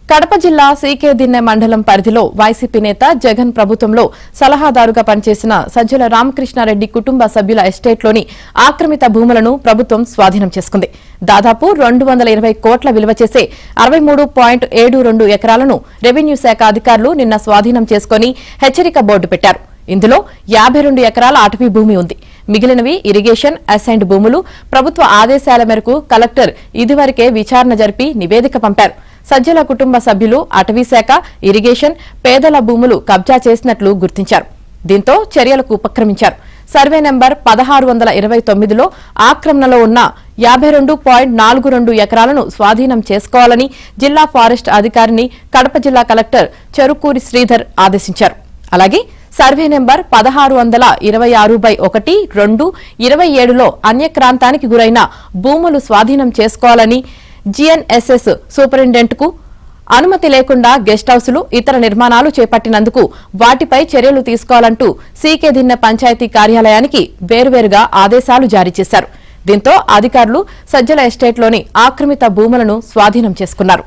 కడప జిల్లా సీకేదిన్నె మండలం పరిధిలో వైసీపీ నేత జగన్ ప్రభుత్వంలో సలహాదారుగా పనిచేసిన సజ్జల రామకృష్ణారెడ్డి కుటుంబ సభ్యుల ఎస్టేట్లోని ఆక్రమిత భూములను ప్రభుత్వం స్వాధీనం చేసుకుంది. దాదాపు 220 కోట్ల విలువ చేసే 63.72 ఎకరాలను రెవెన్యూ శాఖ అధికారులు నిన్న స్వాధీనం చేసుకుని హెచ్చరిక బోర్డు పెట్టారు. ఇందులో 52 ఎకరాల అటవీ భూమి ఉంది. మిగిలినవి ఇరిగేషన్ అసైన్డ్ భూములు. ప్రభుత్వ ఆదేశాల మేరకు కలెక్టర్ ఇదివరకే విచారణ జరిపి నివేదిక పంపారు. సజ్జల కుటుంబ సభ్యులు అటవీశాఖ, ఇరిగేషన్, పేదల భూములు కబ్జా చేసినట్లు గుర్తించారు. దీంతో చర్యలకు ఉపక్రమించారు. సర్వే నెంబర్ 1629లో ఆక్రమణలో ఉన్న 52.42 ఎకరాలను స్వాధీనం చేసుకోవాలని జిల్లా ఫారెస్ట్ అధికారిని కడప జిల్లా కలెక్టర్ చెరుకూరి శ్రీధర్ ఆదేశించారు. అలాగే సర్వే నెంబర్ 1626/1, 2, 27లో అన్యక్రాంతానికి గురైన భూములు స్వాధీనం చేసుకోవాలని జీఎన్ఎస్ఎస్ సూపరింటెండెంట్కు అనుమతి లేకుండా గెస్ట్ హౌసులు, ఇతర నిర్మాణాలు చేపట్టినందుకు వాటిపై చర్యలు తీసుకోవాలంటూ సీకేదిన్నె పంచాయతీ కార్యాలయానికి వేర్వేరుగా ఆదేశాలు జారీ చేశారు. దీంతో అధికారులు సజ్జల ఎస్టేట్లోని ఆక్రమిత భూములను స్వాధీనం చేసుకున్నారు.